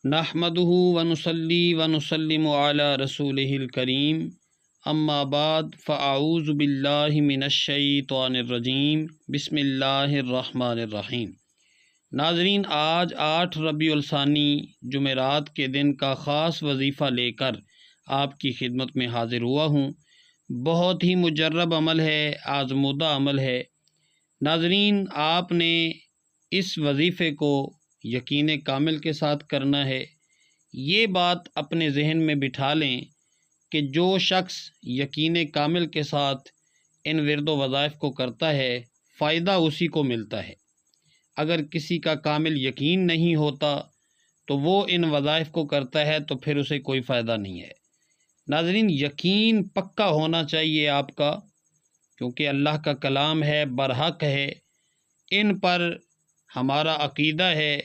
نحمدہ ونصلی ونسلم علی رسولہ الکریم اما بعد فاعوذ باللہ من الشیطان الرجیم بسم اللہ الرحمن الرحیم۔ ناظرین، آج 8 ربیع الثانی جمعرات کے دن کا خاص وظیفہ لے کر آپ کی خدمت میں حاضر ہوا ہوں۔ بہت ہی مجرب عمل ہے، آزمودہ عمل ہے۔ ناظرین، آپ نے اس وظیفے کو یقین کامل کے ساتھ کرنا ہے۔ یہ بات اپنے ذہن میں بٹھا لیں کہ جو شخص یقین کامل کے ساتھ ان ورد و وظائف کو کرتا ہے، فائدہ اسی کو ملتا ہے۔ اگر کسی کا کامل یقین نہیں ہوتا تو وہ ان وظائف کو کرتا ہے تو پھر اسے کوئی فائدہ نہیں ہے۔ ناظرین، یقین پکا ہونا چاہیے آپ کا، کیونکہ اللہ کا کلام ہے، برحق ہے۔ ان پر ہمارا عقیدہ ہے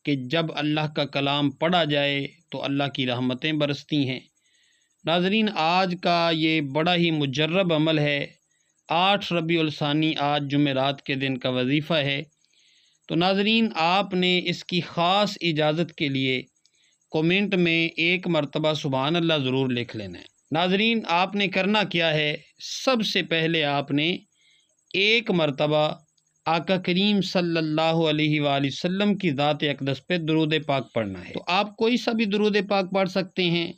کہ جب اللہ کا کلام پڑھا جائے تو اللہ کی رحمتیں برستی ہیں۔ ناظرین، آج کا یہ بڑا ہی مجرب عمل ہے۔ 8 ربیع الثانی آج جمعرات کے دن کا وظیفہ ہے۔ تو ناظرین، آپ نے اس کی خاص اجازت کے لیے کومنٹ میں 1 مرتبہ سبحان اللہ ضرور لکھ لینا ہے۔ ناظرین، آپ نے کرنا کیا ہے، سب سے پہلے آپ نے 1 مرتبہ آقا کریم صلی اللہ علیہ وآلہ وسلم کی ذات اقدس پہ درود پاک پڑھنا ہے۔ تو آپ کوئی سا بھی درود پاک پڑھ سکتے ہیں،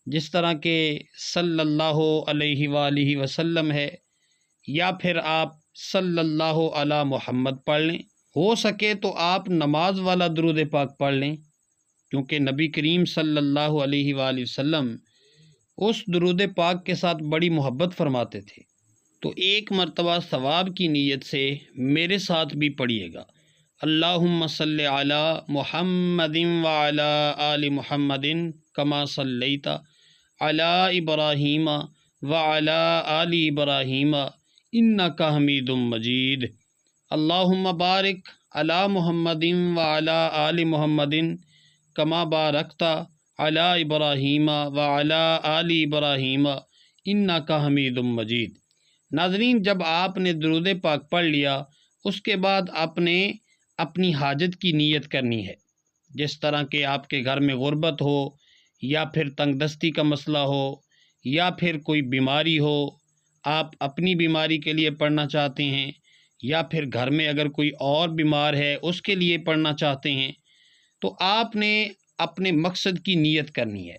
جس طرح کہ صلی اللہ علیہ وآلہ وسلم ہے، یا پھر آپ صلی اللہ علی محمد پڑھ لیں۔ ہو سکے تو آپ نماز والا درود پاک پڑھ لیں، کیونکہ نبی کریم صلی اللہ علیہ وآلہ وسلم اس درود پاک کے ساتھ بڑی محبت فرماتے تھے۔ تو 1 مرتبہ ثواب کی نیت سے میرے ساتھ بھی پڑھیے گا۔ اللہم صلی علی محمد وعلی آل محمد کما صلیت علی ابراہیم وعلی آل ابراہیم انک حمید مجید۔ اللہم بارک علی محمد وعلی آل محمد کما بارکت علی ابراہیم وعلی آل ابراہیم انک حمید مجید۔ ناظرین، جب آپ نے درود پاک پڑھ لیا، اس کے بعد آپ نے اپنی حاجت کی نیت کرنی ہے۔ جس طرح کہ آپ کے گھر میں غربت ہو، یا پھر تنگ دستی کا مسئلہ ہو، یا پھر کوئی بیماری ہو، آپ اپنی بیماری کے لیے پڑھنا چاہتے ہیں، یا پھر گھر میں اگر کوئی اور بیمار ہے اس کے لیے پڑھنا چاہتے ہیں، تو آپ نے اپنے مقصد کی نیت کرنی ہے۔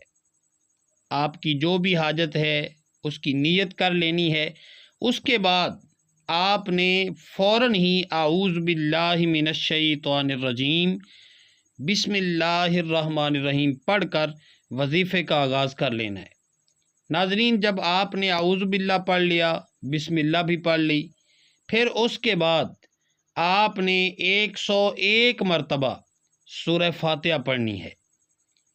آپ کی جو بھی حاجت ہے اس کی نیت کر لینی ہے۔ اس کے بعد آپ نے فوراً ہی اعوذ باللہ من الشیطان الرجیم بسم اللہ الرحمن الرحیم پڑھ کر وظیفے کا آغاز کر لینا ہے۔ ناظرین، جب آپ نے اعوذ باللہ پڑھ لیا، بسم اللہ بھی پڑھ لی، پھر اس کے بعد آپ نے 101 مرتبہ سورہ فاتحہ پڑھنی ہے۔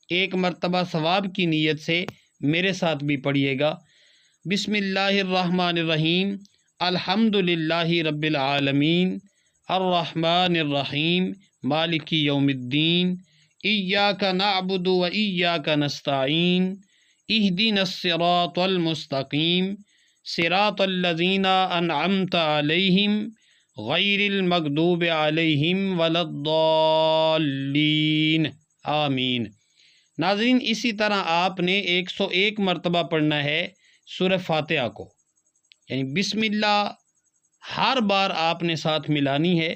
1 مرتبہ ثواب کی نیت سے میرے ساتھ بھی پڑھیے گا۔ بسم اللہ الرحمن الرحیم الحمد للہ رب العالمین الرحمن الرحیم مالک یوم الدین ایاک نعبد و ایاک نستعین اہدنا الصراط المستقیم صراط الذین انعمت علیہم غیر المغضوب علیہم ولا الضالین آمین۔ ناظرین، اسی طرح آپ نے 101 مرتبہ پڑھنا ہے سورہ فاتحہ کو، یعنی بسم اللہ ہر بار آپ نے ساتھ ملانی ہے،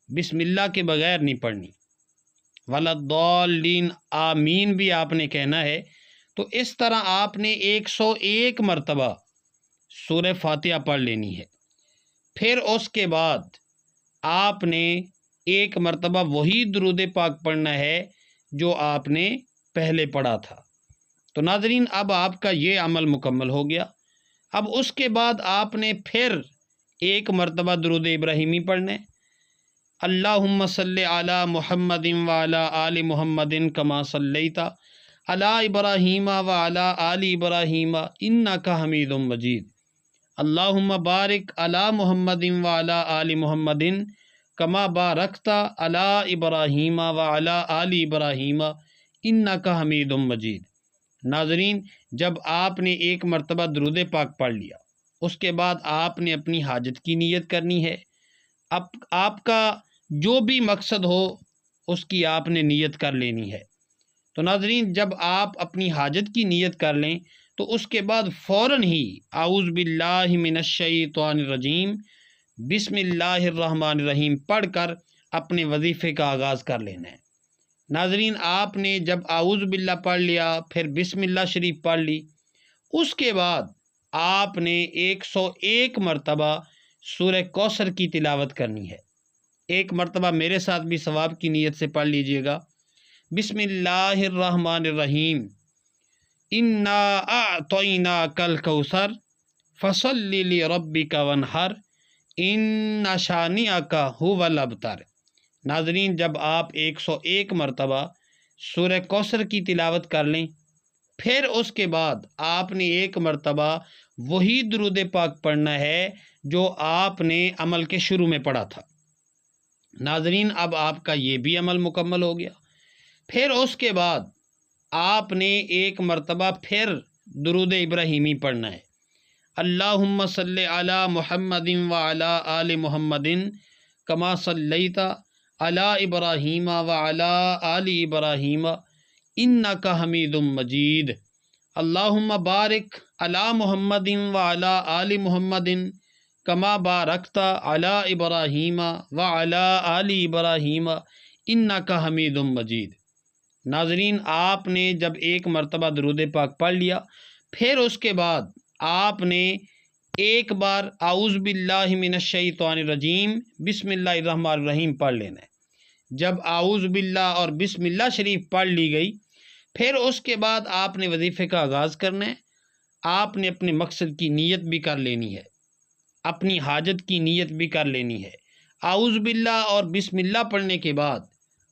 بسم اللہ کے بغیر نہیں پڑھنی۔ ولا الضالین آمین بھی آپ نے کہنا ہے۔ تو اس طرح آپ نے 101 مرتبہ سورہ فاتحہ پڑھ لینی ہے۔ پھر اس کے بعد آپ نے 1 مرتبہ وہی درود پاک پڑھنا ہے جو آپ نے پہلے پڑھا تھا۔ تو ناظرین، اب آپ کا یہ عمل مکمل ہو گیا۔ اب اس کے بعد آپ نے پھر 1 مرتبہ درود ابراہیمی پڑھنے، اللہم صلی علی محمد وعلی آل محمد کما صلیت علی ابراہیم وعلی آل ابراہیم انک حمید مجید۔ اللہم بارک علی محمد وعلی آل محمد کما بارکت علی ابراہیم وعلی آل ابراہیم انک حمید مجید۔ ناظرین، جب آپ نے 1 مرتبہ درود پاک پڑھ لیا، اس کے بعد آپ نے اپنی حاجت کی نیت کرنی ہے۔ اب آپ کا جو بھی مقصد ہو اس کی آپ نے نیت کر لینی ہے۔ تو ناظرین جب آپ اپنی حاجت کی نیت کر لیں تو اس کے بعد فوراً ہی اعوذ باللہ من الشیطان الرجیم بسم اللہ الرحمن الرحیم پڑھ کر اپنے وظیفے کا آغاز کر لینا ہے۔ ناظرین آپ نے جب اعوذ باللہ پڑھ لیا، پھر بسم اللہ شریف پڑھ لی، اس کے بعد آپ نے 101 مرتبہ سورہ کوثر کی تلاوت کرنی ہے۔ ایک مرتبہ میرے ساتھ بھی ثواب کی نیت سے پڑھ لیجئے گا۔ بسم اللہ الرحمن الرحیم انا اعطیناک الکوثر فصل لربک وانحر ان شانئک ھو الابتر۔ ناظرین جب آپ 101 مرتبہ سورہ کوثر کی تلاوت کر لیں، پھر اس کے بعد آپ نے 1 مرتبہ وہی درود پاک پڑھنا ہے جو آپ نے عمل کے شروع میں پڑھا تھا۔ ناظرین اب آپ کا یہ بھی عمل مکمل ہو گیا۔ پھر اس کے بعد آپ نے 1 مرتبہ پھر درود ابراہیمی پڑھنا ہے۔ اللہم صلی علی محمد وعلی آل محمد کما صلیت علی ابراہیم وعلی آل ابراہیم انک حمید مجید۔ اللہم بارک علی محمد وعلی آل محمد کما بارکت علی ابراہیم وعلی آل ابراہیم انک حمید مجید۔ ناظرین آپ نے جب 1 مرتبہ درود پاک پڑھ لیا، پھر اس کے بعد آپ نے ایک بار اعوذ باللہ من الشیطان الرجیم بسم اللہ الرحمن الرحیم پڑھ لینا ہے۔ جب اعوذ باللہ اور بسم اللہ شریف پڑھ لی گئی، پھر اس کے بعد آپ نے وظیفے کا آغاز کرنا ہے۔ آپ نے اپنے مقصد کی نیت بھی کر لینی ہے، اپنی حاجت کی نیت بھی کر لینی ہے۔ اعوذ باللہ اور بسم اللہ پڑھنے کے بعد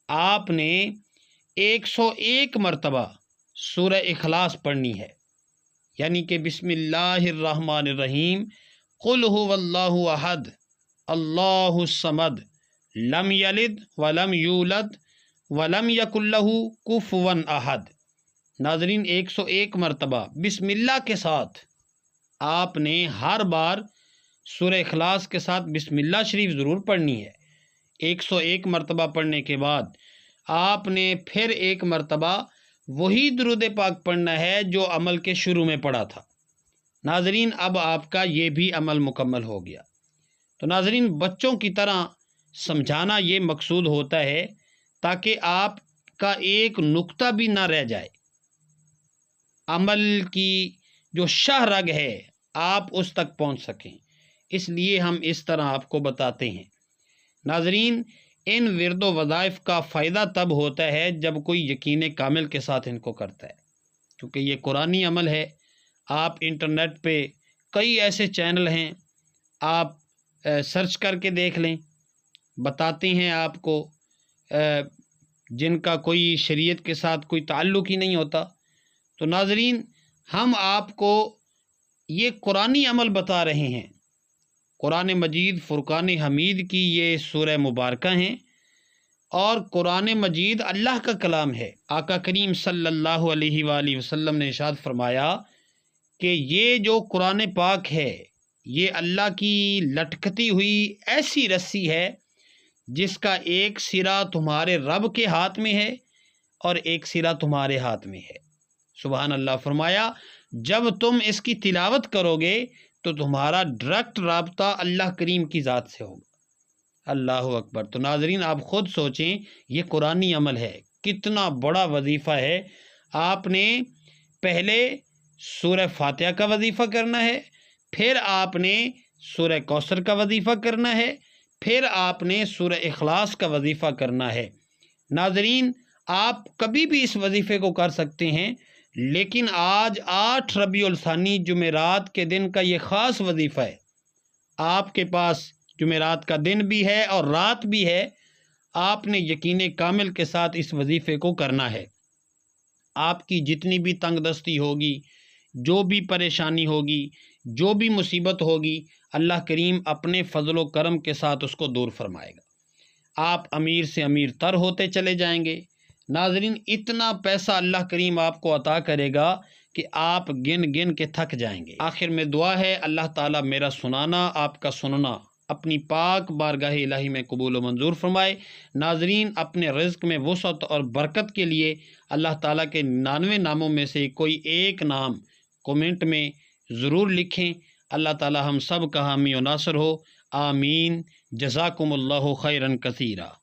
آپ نے 101 مرتبہ سورہ اخلاص پڑھنی ہے، یعنی کہ بسم اللہ الرحمن الرحیم قل هو اللہ احد اللہ الصمد لم یلد ولم یولد ولم یکن لہ کفوا احد۔ ناظرین 101 مرتبہ بسم اللہ کے ساتھ آپ نے ہر بار سورہ اخلاص کے ساتھ بسم اللہ شریف ضرور پڑھنی ہے۔ 101 مرتبہ پڑھنے کے بعد آپ نے پھر 1 مرتبہ وہی درود پاک پڑھنا ہے جو عمل کے شروع میں پڑھا تھا۔ ناظرین اب آپ کا یہ بھی عمل مکمل ہو گیا۔ تو ناظرین بچوں کی طرح سمجھانا یہ مقصود ہوتا ہے تاکہ آپ کا ایک نقطہ بھی نہ رہ جائے، عمل کی جو شاہ رگ ہے آپ اس تک پہنچ سکیں، اس لیے ہم اس طرح آپ کو بتاتے ہیں۔ ناظرین ان ورد و وظائف کا فائدہ تب ہوتا ہے جب کوئی یقین کامل کے ساتھ ان کو کرتا ہے، کیونکہ یہ قرآنی عمل ہے۔ آپ انٹرنیٹ پہ کئی ایسے چینل ہیں، آپ سرچ کر کے دیکھ لیں، بتاتے ہیں آپ کو جن کا کوئی شریعت کے ساتھ کوئی تعلق ہی نہیں ہوتا۔ تو ناظرین ہم آپ کو یہ قرآنی عمل بتا رہے ہیں۔ قرآن مجید فرقان حمید کی یہ سورہ مبارکہ ہیں، اور قرآن مجید اللہ کا کلام ہے۔ آقا کریم صلی اللہ علیہ وآلہ وسلم نے ارشاد فرمایا کہ یہ جو قرآن پاک ہے یہ اللہ کی لٹکتی ہوئی ایسی رسی ہے جس کا ایک سرا تمہارے رب کے ہاتھ میں ہے اور ایک سرا تمہارے ہاتھ میں ہے۔ سبحان اللہ۔ فرمایا جب تم اس کی تلاوت کرو گے تو تمہارا ڈائریکٹ رابطہ اللہ کریم کی ذات سے ہوگا۔ اللہ اکبر۔ تو ناظرین آپ خود سوچیں یہ قرآنی عمل ہے، کتنا بڑا وظیفہ ہے۔ آپ نے پہلے سورہ فاتحہ کا وظیفہ کرنا ہے، پھر آپ نے سورہ کوثر کا وظیفہ کرنا ہے، پھر آپ نے سورہ اخلاص کا وظیفہ کرنا ہے۔ ناظرین آپ کبھی بھی اس وظیفے کو کر سکتے ہیں، لیکن آج 8 ربیع الثانی جمعرات کے دن کا یہ خاص وظیفہ ہے۔ آپ کے پاس جمعرات کا دن بھی ہے اور رات بھی ہے، آپ نے یقین کامل کے ساتھ اس وظیفے کو کرنا ہے۔ آپ کی جتنی بھی تنگ دستی ہوگی، جو بھی پریشانی ہوگی، جو بھی مصیبت ہوگی، اللہ کریم اپنے فضل و کرم کے ساتھ اس کو دور فرمائے گا۔ آپ امیر سے امیر تر ہوتے چلے جائیں گے۔ ناظرین اتنا پیسہ اللہ کریم آپ کو عطا کرے گا کہ آپ گن گن کے تھک جائیں گے۔ آخر میں دعا ہے اللہ تعالیٰ میرا سنانا، آپ کا سننا اپنی پاک بارگاہ الہی میں قبول و منظور فرمائے۔ ناظرین، اپنے رزق میں وسعت اور برکت کے لیے اللہ تعالیٰ کے 99 ناموں میں سے کوئی ایک نام کومنٹ میں ضرور لکھیں۔ اللہ تعالیٰ ہم سب کا حامی و ناصر ہو، آمین۔ جزاکم اللہ خیرا کثیرا۔